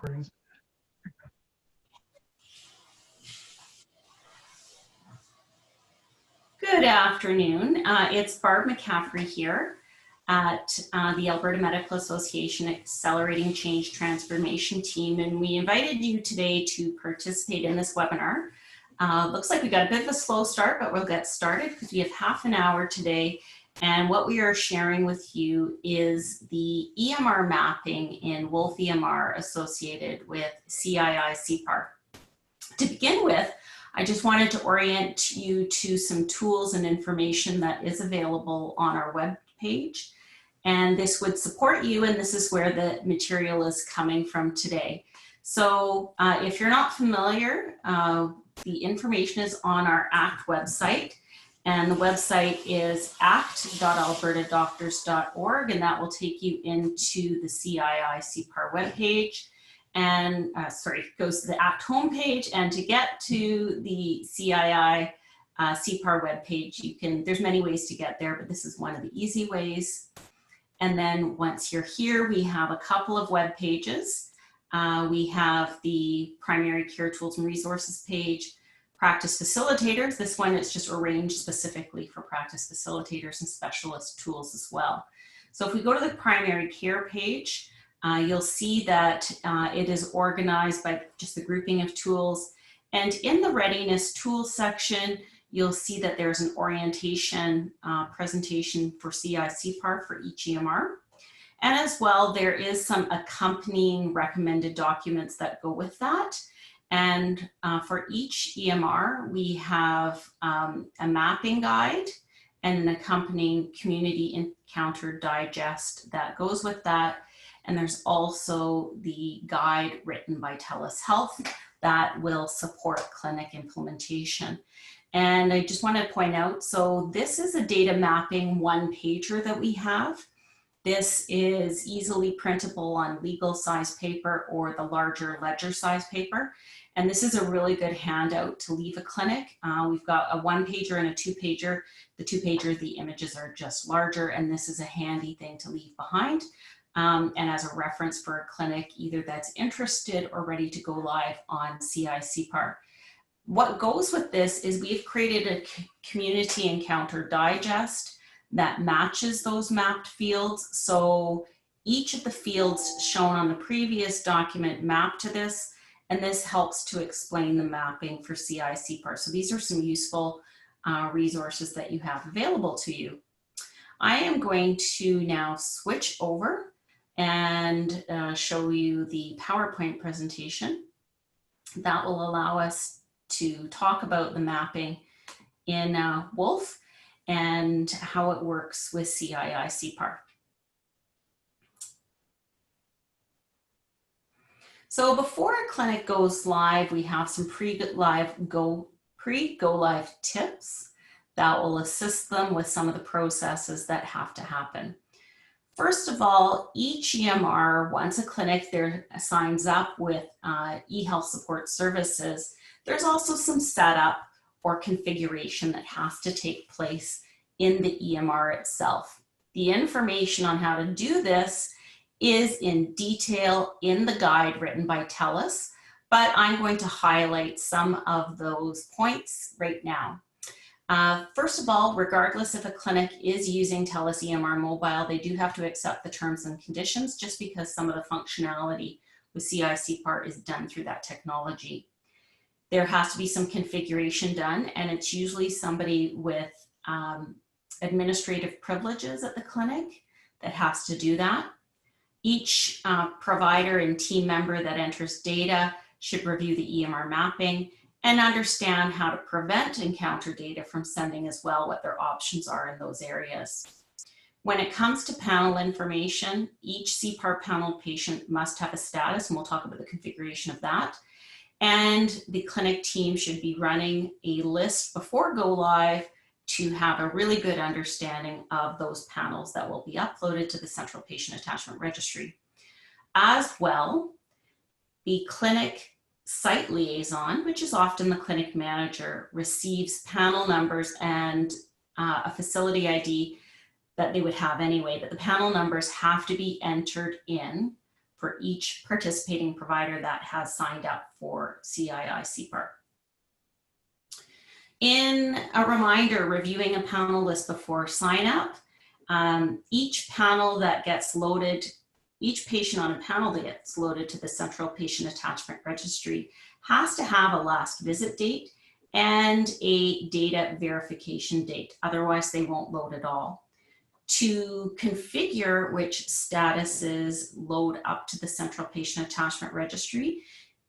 Good afternoon. It's Barb McCaffrey here at the Alberta Medical Association Accelerating Change Transformation Team, and we invited you today to participate in this webinar. Looks like we got a bit of a slow start, but we'll get started because we have half an hour today, and what we are sharing with you is the EMR mapping in Wolf EMR associated with CII CPAR. To begin with, I just wanted to orient you to some tools and information that is available on our web page. And this would support you, and this is where the material is coming from today. So if you're not familiar, the information is on our ACT website. And the website is act.albertadoctors.org, and that will take you into the CII CPAR webpage. And goes to the ACT homepage, and to get to the CII CPAR webpage, there's many ways to get there, but this is one of the easy ways. And then once you're here, we have a couple of web pages. We have the primary care tools and resources page, practice facilitators. This one is just arranged specifically for practice facilitators and specialist tools as well. So if we go to the primary care page, you'll see that it is organized by just the grouping of tools. And in the readiness tools section, you'll see that there's an orientation presentation for CI CPAR for each EMR. And as well, there is some accompanying recommended documents that go with that. And for each EMR, we have a mapping guide and an accompanying community encounter digest that goes with that. And there's also the guide written by TELUS Health that will support clinic implementation. And I just want to point out, so this is a data mapping one-pager that we have. This is easily printable on legal size paper or the larger ledger size paper. And this is a really good handout to leave a clinic. We've got a one-pager and a two-pager. The two-pager, the images are just larger, and this is a handy thing to leave behind. And as a reference for a clinic, either that's interested or ready to go live on CI CPAR. What goes with this is we've created a community encounter digest that matches those mapped fields. So each of the fields shown on the previous document map to this, and this helps to explain the mapping for CI CPAR. So these are some useful resources that you have available to you. I am going to now switch over and show you the PowerPoint presentation that will allow us to talk about the mapping in Wolf and how it works with CII CPAR. So before a clinic goes live, we have some pre-go live tips that will assist them with some of the processes that have to happen. First of all, each EMR, once a clinic there signs up with eHealth support services, there's also some setup or configuration that has to take place in the EMR itself. The information on how to do this is in detail in the guide written by TELUS, but I'm going to highlight some of those points right now. First of all, regardless if a clinic is using TELUS EMR Mobile, they do have to accept the terms and conditions just because some of the functionality with CI CPAR is done through that technology. There has to be some configuration done, and it's usually somebody with administrative privileges at the clinic that has to do that. Each provider and team member that enters data should review the EMR mapping and understand how to prevent encounter data from sending as well, what their options are in those areas. When it comes to panel information, each CPAR panel patient must have a status, and we'll talk about the configuration of that. And the clinic team should be running a list before go live to have a really good understanding of those panels that will be uploaded to the Central Patient Attachment Registry. As well, the clinic site liaison, which is often the clinic manager, receives panel numbers and a facility ID that they would have anyway, but the panel numbers have to be entered in for each participating provider that has signed up for CII CPAR. In a reminder, reviewing a panel list before sign up, each panel that gets loaded, each patient on a panel that gets loaded to the Central Patient Attachment Registry has to have a last visit date and a data verification date. Otherwise, they won't load at all. To configure which statuses load up to the Central Patient Attachment Registry,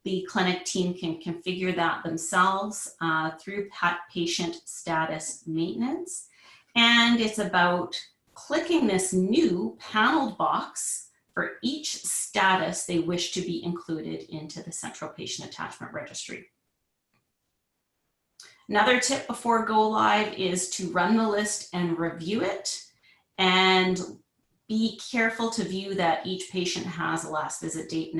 the clinic team can configure that themselves through patient status maintenance. And it's about clicking this new paneled box for each status they wish to be included into the Central Patient Attachment Registry. Another tip before go live is to run the list and review it, and be careful to view that each patient has a last visit date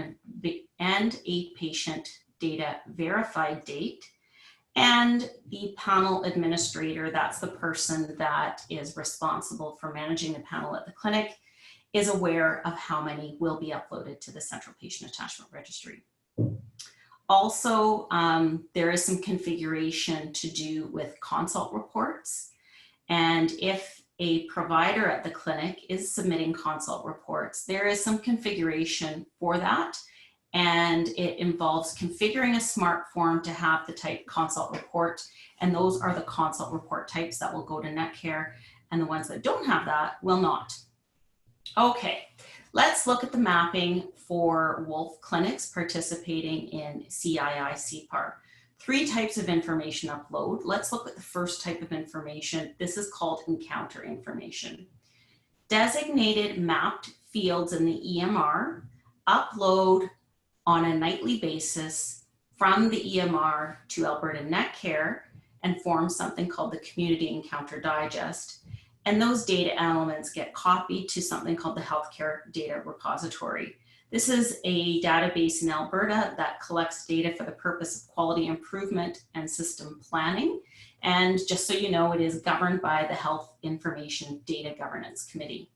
and a patient data verified date. And the panel administrator, that's the person that is responsible for managing the panel at the clinic, is aware of how many will be uploaded to the Central Patient Attachment Registry. Also, there is some configuration to do with consult reports. And if a provider at the clinic is submitting consult reports, there is some configuration for that. And it involves configuring a smart form to have the type consult report. And those are the consult report types that will go to Netcare. And the ones that don't have that will not. Okay, let's look at the mapping for Wolf clinics participating in CII CPAR. 3 types of information upload. Let's look at the first type of information. This is called encounter information. Designated mapped fields in the EMR upload on a nightly basis from the EMR to Alberta Netcare and form something called the Community Encounter Digest. And those data elements get copied to something called the Healthcare Data Repository. This is a database in Alberta that collects data for the purpose of quality improvement and system planning. And just so you know, it is governed by the Health Information Data Governance Committee.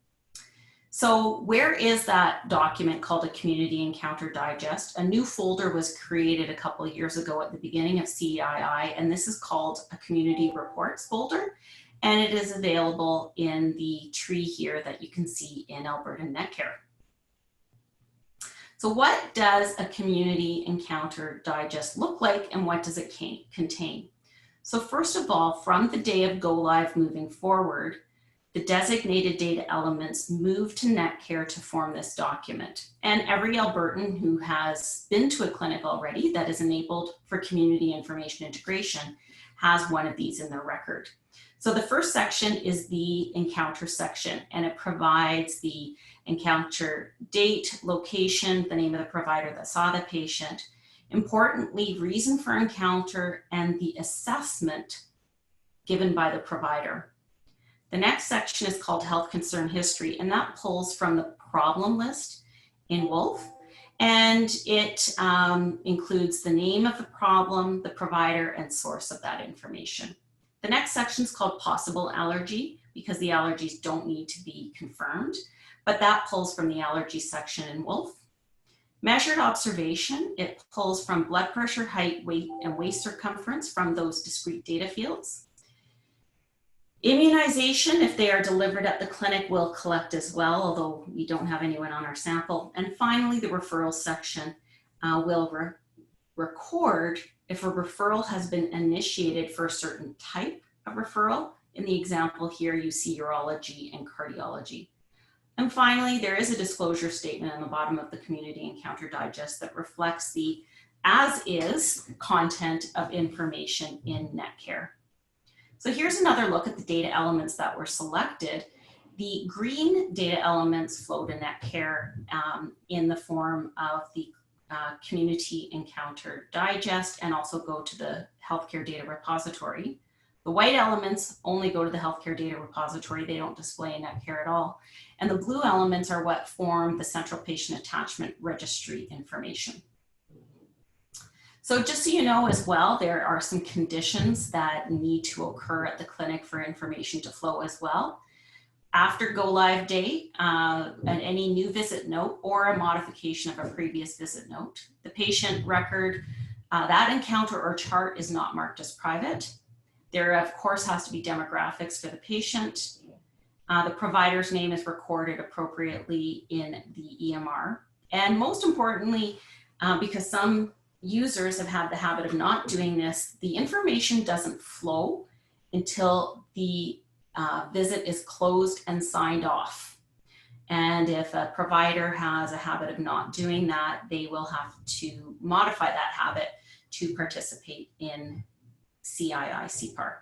So where is that document called a Community Encounter Digest? A new folder was created a couple of years ago at the beginning of CII, and this is called a Community Reports folder. And it is available in the tree here that you can see in Alberta Netcare. So what does a Community Encounter Digest look like, and what does it contain? So first of all, from the day of go live moving forward, the designated data elements move to Netcare to form this document. And every Albertan who has been to a clinic already that is enabled for community information integration has one of these in their record. So the first section is the encounter section, and it provides the encounter date, location, the name of the provider that saw the patient, importantly, reason for encounter, and the assessment given by the provider. The next section is called Health Concern History, and that pulls from the problem list in Wolf, and it includes the name of the problem, the provider, and source of that information. The next section is called Possible Allergy, because the allergies don't need to be confirmed, but that pulls from the allergy section in Wolf. Measured observation, it pulls from blood pressure, height, weight, and waist circumference from those discrete data fields. Immunization, if they are delivered at the clinic, will collect as well, although we don't have anyone on our sample. And finally, the referral section will record if a referral has been initiated for a certain type of referral. In the example here, you see urology and cardiology. And finally, there is a disclosure statement on the bottom of the Community Encounter Digest that reflects the as-is content of information in Netcare. So here's another look at the data elements that were selected. The green data elements flow to Netcare in the form of the Community Encounter Digest and also go to the Healthcare Data Repository. The white elements only go to the Healthcare Data Repository. They don't display in Netcare at all. And the blue elements are what form the Central Patient Attachment Registry information. So just so you know as well, there are some conditions that need to occur at the clinic for information to flow as well. after go live date, any new visit note or a modification of a previous visit note. The patient record, that encounter or chart is not marked as private. There, of course, has to be demographics for the patient. The provider's name is recorded appropriately in the EMR. And most importantly, because some users have had the habit of not doing this, the information doesn't flow until the visit is closed and signed off. And if a provider has a habit of not doing that, they will have to modify that habit to participate in CII CPAR.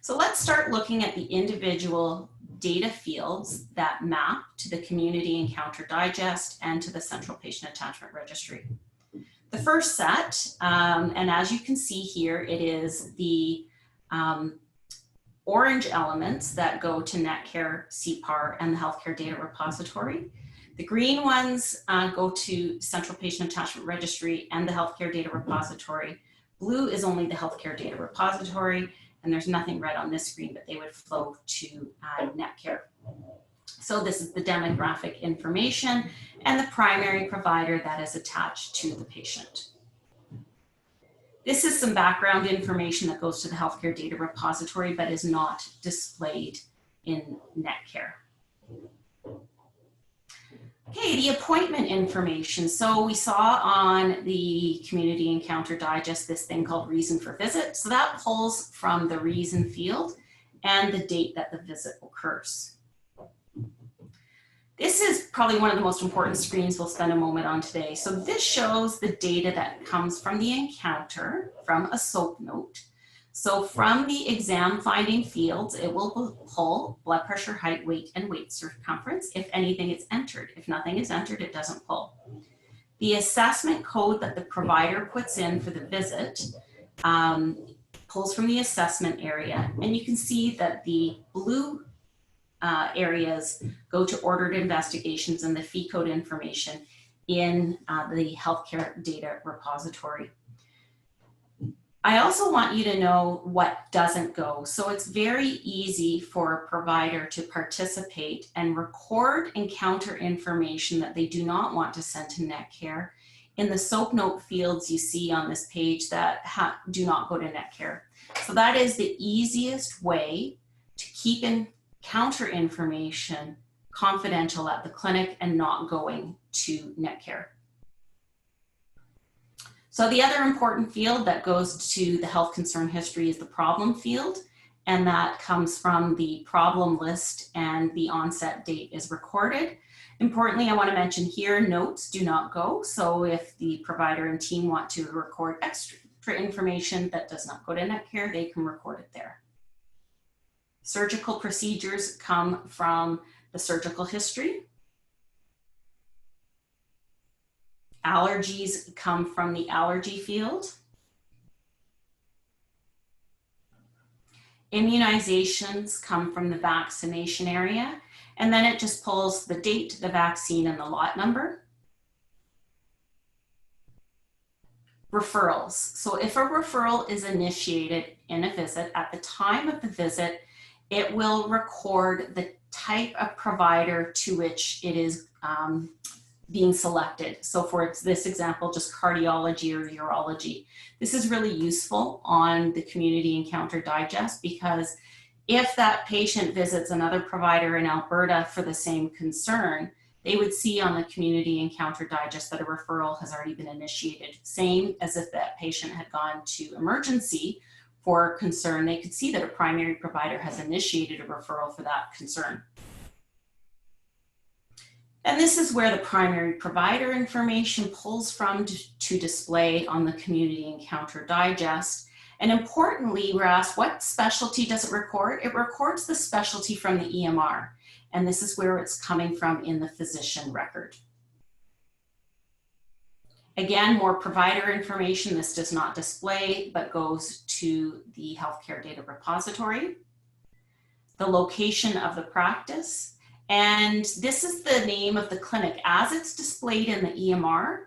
So let's start looking at the individual data fields that map to the Community Encounter Digest and to the Central Patient Attachment Registry. The first set, and as you can see here, it is the orange elements that go to Netcare, CPAR, and the Healthcare Data Repository. The green ones go to Central Patient Attachment Registry and the Healthcare Data Repository. Blue is only the Healthcare Data Repository, and there's nothing red on this screen, but they would flow to Netcare. So this is the demographic information and the primary provider that is attached to the patient. This is some background information that goes to the Healthcare Data Repository, but is not displayed in Netcare. Okay, the appointment information. So we saw on the Community Encounter Digest this thing called reason for visit. So that pulls from the reason field and the date that the visit occurs. This is probably one of the most important screens we'll spend a moment on today. So this shows the data that comes from the encounter from a SOAP note. So from the exam finding fields, it will pull blood pressure, height, weight, and waist circumference if anything is entered. If nothing is entered, it doesn't pull. The assessment code that the provider puts in for the visit pulls from the assessment area. And you can see that the blue areas go to ordered investigations and the fee code information in the Healthcare Data Repository. I also want you to know what doesn't go. So it's very easy for a provider to participate and record encounter information that they do not want to send to Netcare in the SOAP note fields you see on this page that do not go to Netcare. So that is the easiest way to keep encounter information confidential at the clinic and not going to Netcare. So the other important field that goes to the health concern history is the problem field, and that comes from the problem list and the onset date is recorded. Importantly, I want to mention here, notes do not go. So if the provider and team want to record extra information that does not go to Netcare, they can record it there. Surgical procedures come from the surgical history. Allergies come from the allergy field. Immunizations come from the vaccination area. And then it just pulls the date, the vaccine, and the lot number. Referrals. So if a referral is initiated in a visit, at the time of the visit, it will record the type of provider to which it is being selected. So for this example, just cardiology or urology. This is really useful on the Community Encounter Digest because if that patient visits another provider in Alberta for the same concern, they would see on the Community Encounter Digest that a referral has already been initiated. Same as if that patient had gone to emergency for concern, they could see that a primary provider has initiated a referral for that concern. And this is where the primary provider information pulls from to display on the Community Encounter Digest. And importantly, we're asked, what specialty does it record? It records the specialty from the EMR. And this is where it's coming from in the physician record. Again, more provider information. This does not display, but goes to the Healthcare Data Repository. The location of the practice. And this is the name of the clinic. As it's displayed in the EMR,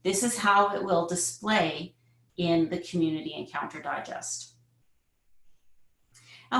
this is how it will display in the Community Encounter Digest.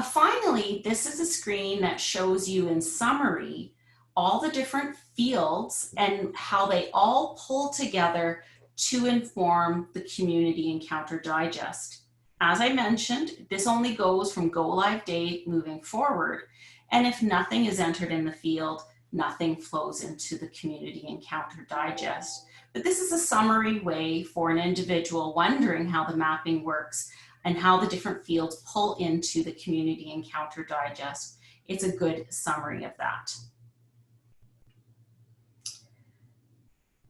Finally, this is a screen that shows you in summary all the different fields and how they all pull together to inform the community encounter digest. As I mentioned, this only goes from go live date moving forward. And if nothing is entered in the field, nothing flows into the community encounter digest. But this is a summary way for an individual wondering how the mapping works and how the different fields pull into the community encounter digest. It's a good summary of that.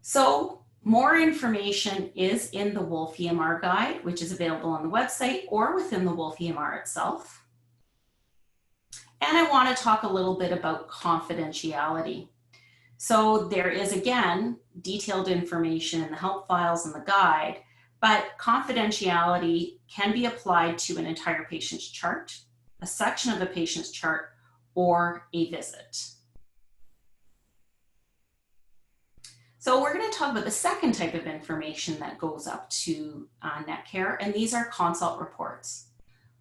So more information is in the Wolf EMR guide, which is available on the website or within the Wolf EMR itself. And I want to talk a little bit about confidentiality. So there is, again, detailed information in the help files and the guide, but confidentiality can be applied to an entire patient's chart, a section of a patient's chart, or a visit. So we're going to talk about the second type of information that goes up to Netcare, and these are consult reports.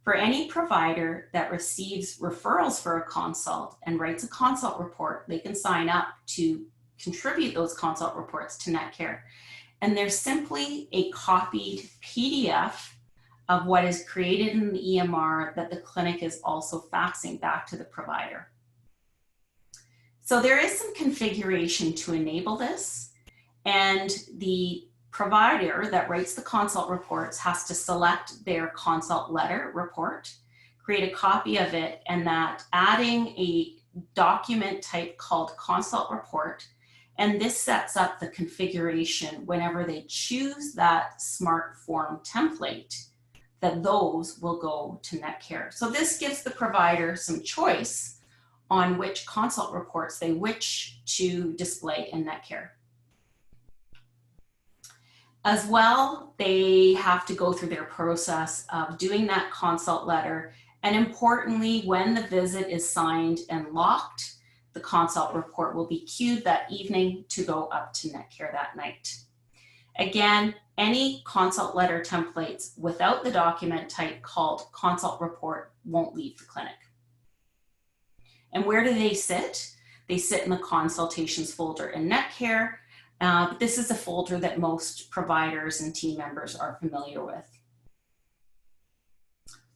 For any provider that receives referrals for a consult and writes a consult report, they can sign up to contribute those consult reports to Netcare. And they're simply a copied PDF of what is created in the EMR that the clinic is also faxing back to the provider. So there is some configuration to enable this, and the provider that writes the consult reports has to select their consult letter report, create a copy of it, and that adding a document type called consult report. And this sets up the configuration whenever they choose that smart form template, that those will go to Netcare. So this gives the provider some choice on which consult reports they wish to display in Netcare. As well, they have to go through their process of doing that consult letter. And importantly, when the visit is signed and locked, the consult report will be queued that evening to go up to Netcare that night. Again, any consult letter templates without the document type called consult report won't leave the clinic. And where do they sit? They sit in the consultations folder in Netcare. But this is a folder that most providers and team members are familiar with.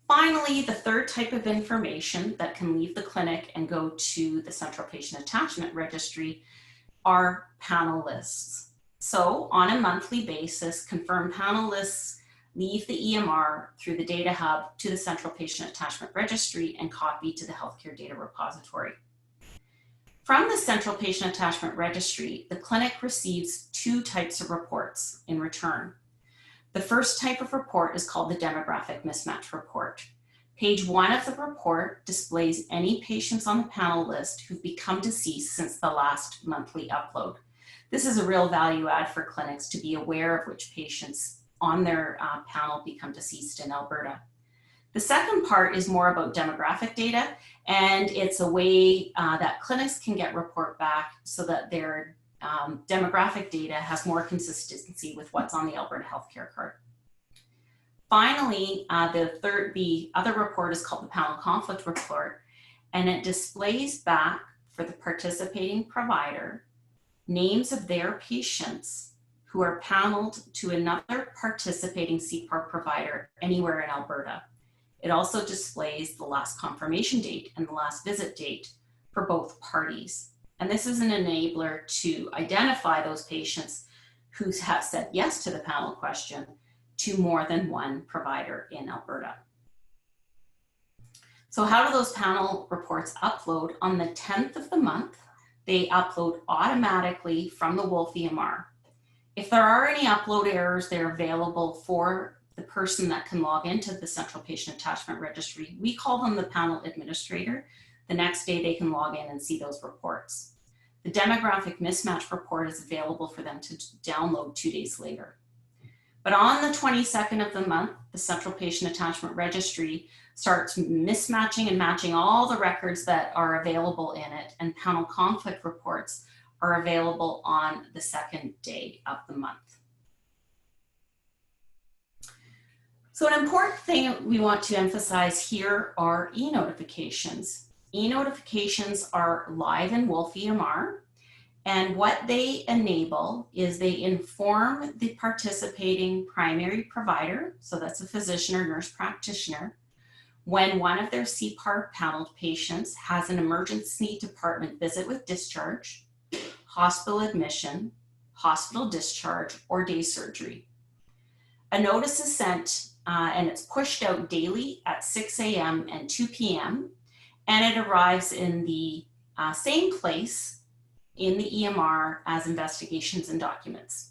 Finally, the third type of information that can leave the clinic and go to the Central Patient Attachment Registry are panel lists. So on a monthly basis, confirmed panel lists leave the EMR through the Data Hub to the Central Patient Attachment Registry and copy to the Healthcare Data Repository. From the Central Patient Attachment Registry, the clinic receives two types of reports in return. The first type of report is called the Demographic Mismatch Report. Page 1 of the report displays any patients on the panel list who've become deceased since the last monthly upload. This is a real value add for clinics to be aware of which patients on their panel become deceased in Alberta. The second part is more about demographic data, and it's a way that clinics can get report back so that their demographic data has more consistency with what's on the Alberta Healthcare Card. Finally, the other report is called the Panel Conflict Report, and it displays back for the participating provider names of their patients who are paneled to another participating CPAR provider anywhere in Alberta. It also displays the last confirmation date and the last visit date for both parties. And this is an enabler to identify those patients who have said yes to the panel question to more than one provider in Alberta. So how do those panel reports upload? On the 10th of the month, they upload automatically from the Wolf EMR. If there are any upload errors, they're available for the person that can log into the Central Patient Attachment Registry. We call them the panel administrator. The next day they can log in and see those reports. The demographic mismatch report is available for them to download 2 days later. But on the 22nd of the month, the Central Patient Attachment Registry starts mismatching and matching all the records that are available in it, and panel conflict reports are available on the second day of the month. So an important thing we want to emphasize here are e-notifications. E-notifications are live in Wolf EMR, and what they enable is they inform the participating primary provider, so that's a physician or nurse practitioner, when one of their CPAR paneled patients has an emergency department visit with discharge, hospital admission, hospital discharge, or day surgery. A notice is sent and it's pushed out daily at 6 a.m. and 2 p.m. and it arrives in the same place in the EMR as investigations and documents.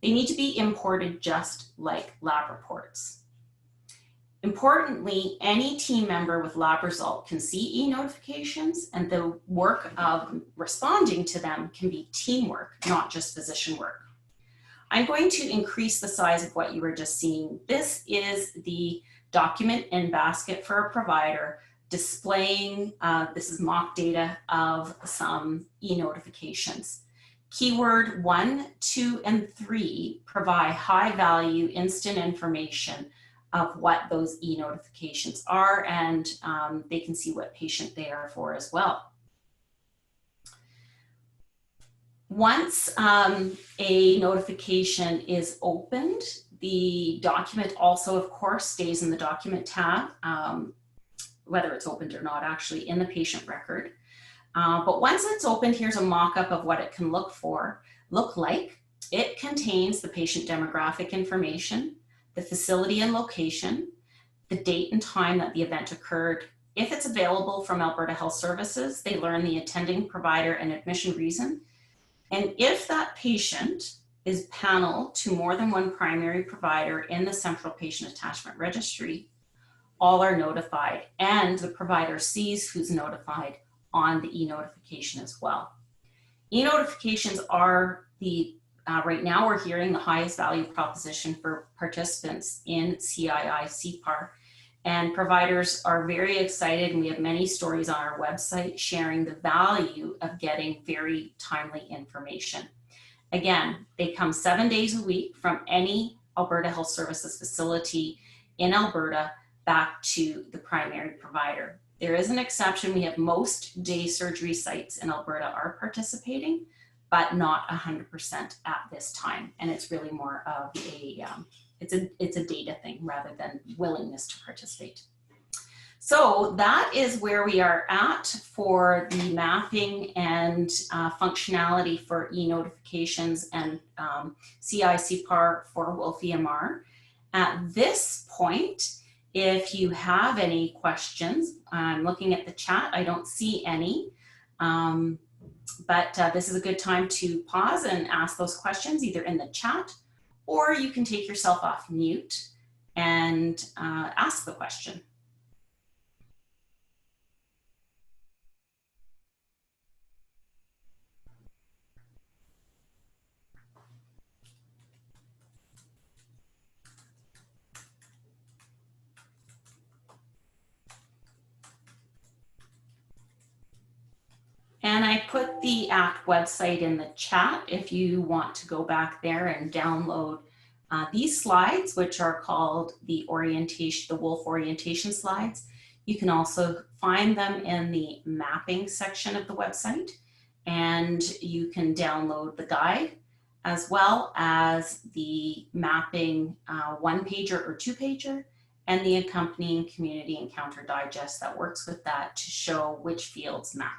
They need to be imported just like lab reports. Importantly, any team member with lab result can see e-notifications, and the work of responding to them can be teamwork, not just physician work. I'm going to increase the size of what you were just seeing. This is the document in basket for a provider displaying, this is mock data of some e-notifications. Keyword 1, 2, and 3 provide high value instant information of what those e-notifications are, and they can see what patient they are for as well. Once a notification is opened, the document also, of course, stays in the document tab, whether it's opened or not, actually in the patient record. But once it's opened, here's a mock-up of what it can look like. It contains the patient demographic information, the facility and location, the date and time that the event occurred. If it's available from Alberta Health Services, they learn the attending provider and admission reason. And if that patient is paneled to more than one primary provider in the Central Patient Attachment Registry, all are notified, and the provider sees who's notified on the e-notification as well. E-notifications are the right now we're hearing the highest value proposition for participants in CII CPAR, and providers are very excited, and we have many stories on our website sharing the value of getting very timely information. Again, they come 7 days a week from any Alberta Health Services facility in Alberta back to the primary provider. There is an exception. We have most day surgery sites in Alberta are participating, but not 100% at this time. And it's really more of a, it's a data thing rather than willingness to participate. So that is where we are at for the mapping and functionality for e-notifications and CII CPAR for Wolf EMR. At this point, if you have any questions, I'm looking at the chat, I don't see any. But this is a good time to pause and ask those questions either in the chat, or you can take yourself off mute and ask the question. And I put the ACT website in the chat if you want to go back there and download these slides, which are called the Wolf orientation slides. You can also find them in the mapping section of the website, and you can download the guide as well as the mapping one-pager or two-pager and the accompanying community encounter digest that works with that to show which fields map.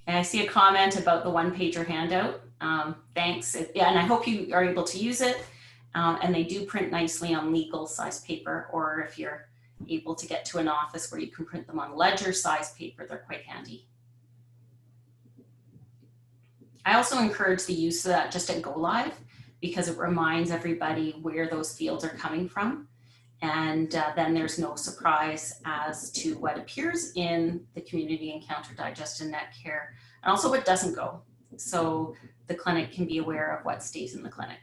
And I see a comment about the one-pager handout. Thanks. Yeah, and I hope you are able to use it. And they do print nicely on legal size paper, or if you're able to get to an office where you can print them on ledger size paper, they're quite handy. I also encourage the use of that just at go live because it reminds everybody where those fields are coming from. And then there's no surprise as to what appears in the Community Encounter Digest and Netcare, and also what doesn't go. So the clinic can be aware of what stays in the clinic.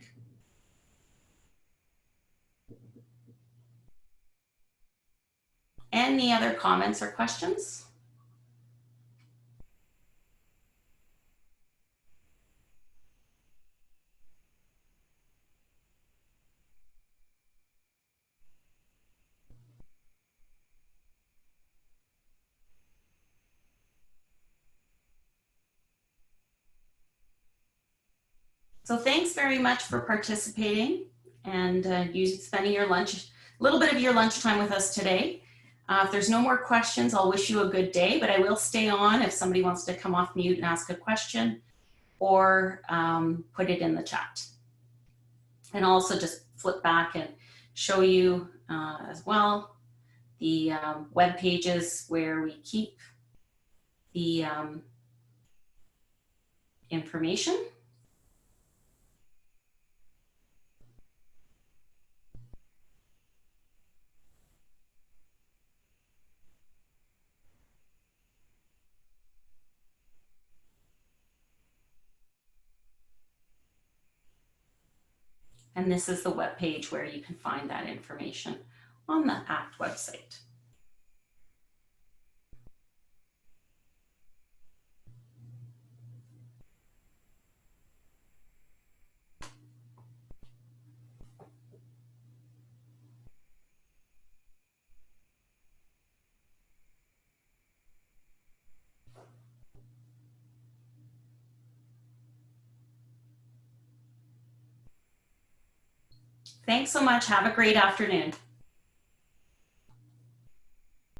Any other comments or questions? So thanks very much for participating and spending your lunch, a little bit of your lunchtime with us today. If there's no more questions, I'll wish you a good day, but I will stay on if somebody wants to come off mute and ask a question or put it in the chat. And I'll also just flip back and show you as well the web pages where we keep the information. And this is the web page where you can find that information on the ACT website. Thanks so much. Have a great afternoon.